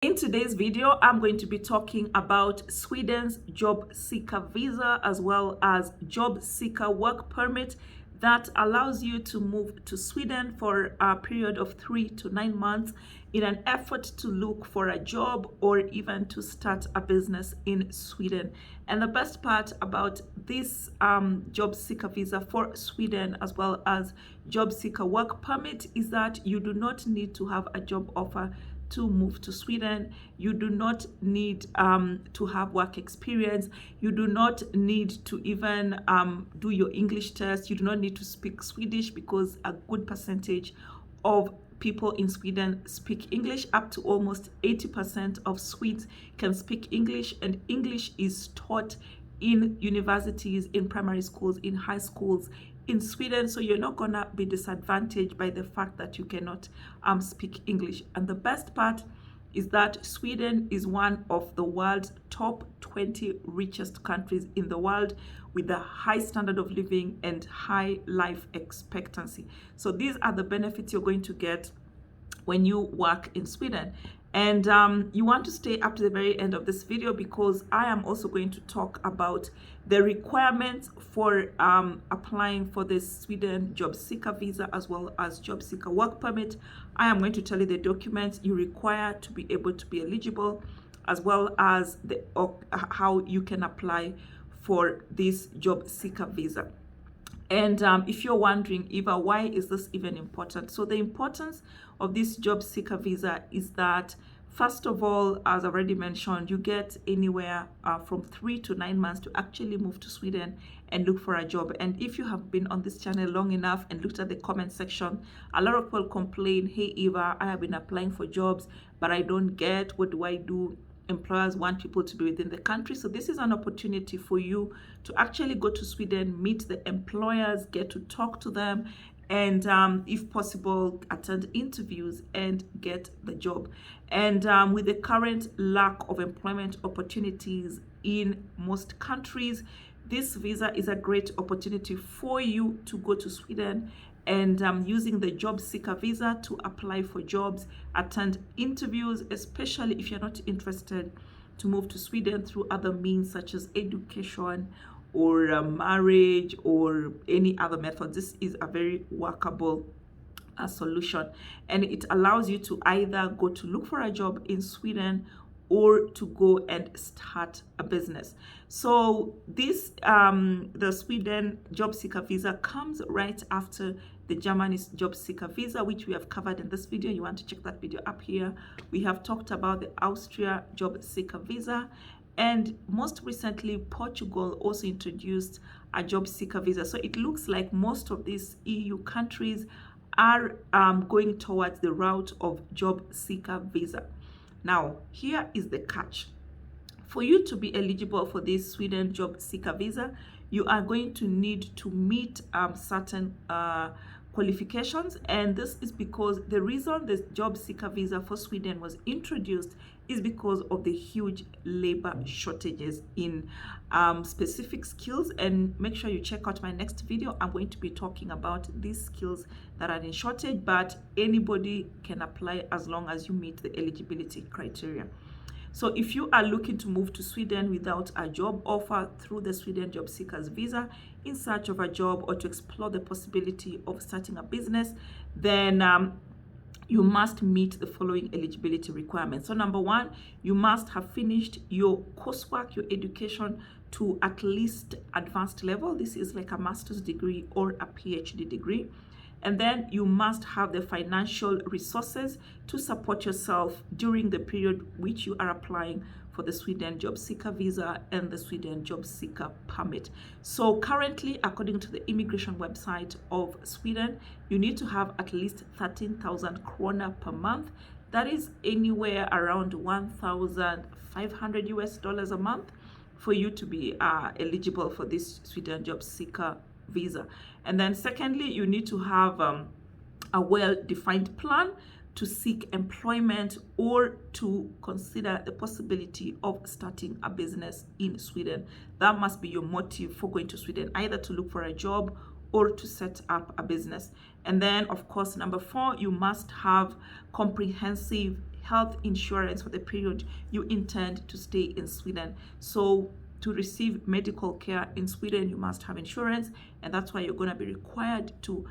In today's video, I'm going to be talking about Sweden's job seeker visa as well as job seeker work permit that allows you to move to Sweden for a period of 3 to 9 months in an effort to look for a job or even to start a business in Sweden. And the best part about this job seeker visa for Sweden as well as job seeker work permit is that you do not need to have a job offer to move to Sweden. You do not need to have work experience. You do not need to even do your English test. You do not need to speak Swedish because a good percentage of people in Sweden speak English. Up to almost 80% of Swedes can speak English, and English is taught in universities, in primary schools, in high schools in Sweden, so you're not gonna be disadvantaged by the fact that you cannot speak English. And the best part is that Sweden is one of the world's top 20 richest countries in the world with a high standard of living and high life expectancy. So these are the benefits you're going to get when you work in Sweden. And you want to stay up to the very end of this video because I am also going to talk about the requirements for applying for the Sweden job seeker visa as well as job seeker work permit. I am going to tell you the documents you require to be able to be eligible, as well as how you can apply for this job seeker visa. And if you're wondering, Eva, why is this even important? So the importance of this job seeker visa is that, first of all, as I already mentioned, you get anywhere from 3 to 9 months to actually move to Sweden and look for a job. And if you have been on this channel long enough and looked at the comment section, a lot of people complain, hey, Eva, I have been applying for jobs, but I don't get, what do I do? Employers want people to be within the country. So this is an opportunity for you to actually go to Sweden, meet the employers, get to talk to them, and if possible, attend interviews and get the job. And with the current lack of employment opportunities in most countries, this visa is a great opportunity for you to go to Sweden and using the job seeker visa to apply for jobs, attend interviews, especially if you're not interested to move to Sweden through other means such as education or marriage or any other method. This is a very workable solution, and it allows you to either go to look for a job in Sweden or to go and start a business. So this the Sweden job seeker visa comes right after the Germany's job seeker visa, which we have covered in this video. You want to check that video up here. We have talked about the Austria job seeker visa, and most recently Portugal also introduced a job seeker visa. So it looks like most of these EU countries are going towards the route of job seeker visa. Now, here is the catch. For you to be eligible for this Sweden job seeker visa, you are going to need to meet certain qualifications, and this is because the reason the job seeker visa for Sweden was introduced is because of the huge labor shortages in specific skills. And make sure you check out my next video. I'm going to be talking about these skills that are in shortage, but anybody can apply as long as you meet the eligibility criteria. So if you are looking to move to Sweden without a job offer through the Sweden job seekers visa in search of a job or to explore the possibility of starting a business, then you must meet the following eligibility requirements. So number one, you must have finished your coursework, your education to at least advanced level. This is like a master's degree or a PhD degree. And then you must have the financial resources to support yourself during the period which you are applying for the Sweden job seeker visa and the Sweden job seeker permit. So currently, according to the immigration website of Sweden, you need to have at least 13,000 krona per month. That is anywhere around 1,500 US dollars a month for you to be eligible for this Sweden job seeker visa. And then secondly, you need to have a well-defined plan to seek employment or to consider the possibility of starting a business in Sweden. That must be your motive for going to Sweden, either to look for a job or to set up a business. And then, of course, number 4, you must have comprehensive health insurance for the period you intend to stay in Sweden. So to receive medical care in Sweden, you must have insurance, and that's why you're going to be required to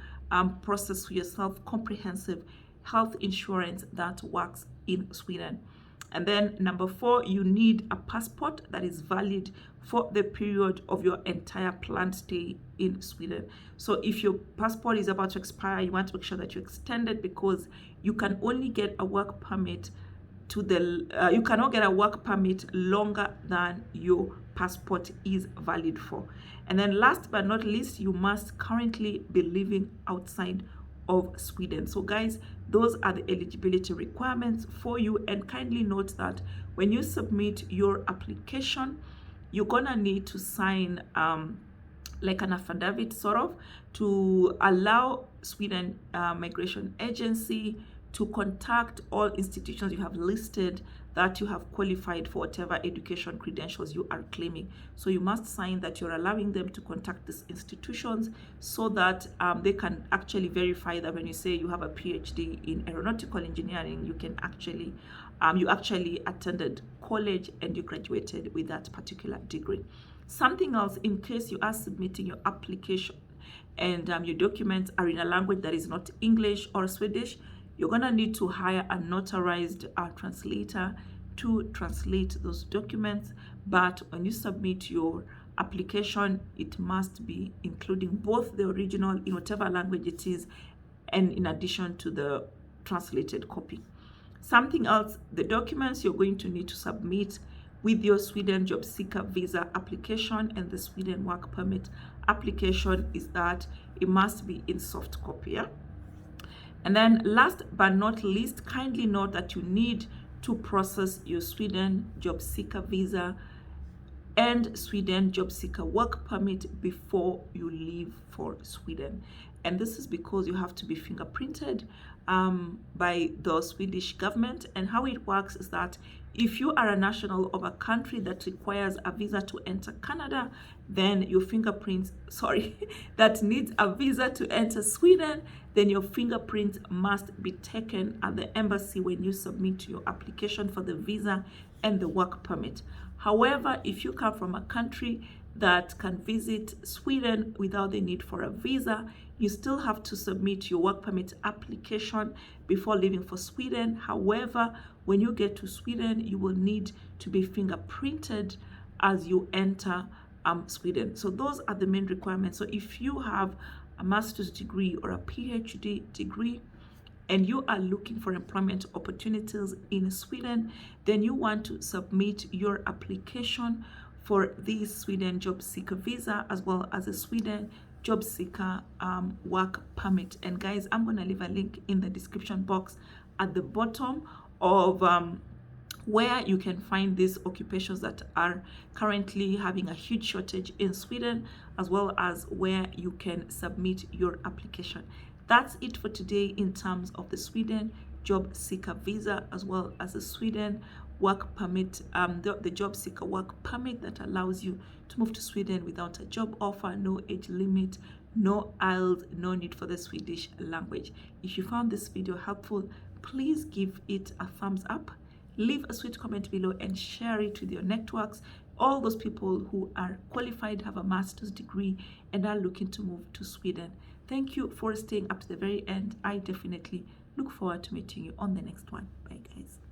process for yourself comprehensive health insurance that works in Sweden. And then number 4, you need a passport that is valid for the period of your entire planned stay in Sweden. So if your passport is about to expire, you want to make sure that you extend it, because you can only get a work permit you cannot get a work permit longer than your passport is valid for. And then last but not least, you must currently be living outside of Sweden. So guys, those are the eligibility requirements for you. And kindly note that when you submit your application, you're gonna need to sign like an affidavit sort of, to allow Sweden Migration Agency to contact all institutions you have listed that you have qualified for whatever education credentials you are claiming. So you must sign that you're allowing them to contact these institutions, so that they can actually verify that when you say you have a PhD in aeronautical engineering, you can actually you actually attended college and you graduated with that particular degree. Something else, in case you are submitting your application and your documents are in a language that is not English or Swedish, you're gonna need to hire a notarized translator to translate those documents. But when you submit your application, it must be including both the original in whatever language it is, and in addition to the translated copy. Something else, the documents you're going to need to submit with your Sweden job seeker visa application and the Sweden work permit application is that it must be in soft copy. Yeah? And then last but not least, kindly note that you need to process your Sweden job seeker visa and Sweden job seeker work permit before you leave for Sweden. And this is because you have to be fingerprinted by the Swedish government. And how it works is that if you are a national of a country that requires a visa to enter Canada, then your fingerprints, that needs a visa to enter Sweden, then your fingerprints must be taken at the embassy when you submit your application for the visa and the work permit. However, if you come from a country that can visit Sweden without the need for a visa, you still have to submit your work permit application before leaving for Sweden. However, when you get to Sweden, you will need to be fingerprinted as you enter Sweden. So those are the main requirements. So if you have a master's degree or a PhD degree and you are looking for employment opportunities in Sweden, then you want to submit your application for the Sweden job seeker visa as well as a Sweden job seeker work permit. And guys, I'm going to leave a link in the description box at the bottom of where you can find these occupations that are currently having a huge shortage in Sweden, as well as where you can submit your application. That's it for today in terms of the Sweden job seeker visa as well as the Sweden work permit, the job seeker work permit that allows you to move to Sweden without a job offer, no age limit, no IELTS, no need for the Swedish language. If you found this video helpful, please give it a thumbs up, leave a sweet comment below, and share it with your networks. All those people who are qualified, have a master's degree, and are looking to move to Sweden. Thank you for staying up to the very end. I definitely look forward to meeting you on the next one. Bye, guys.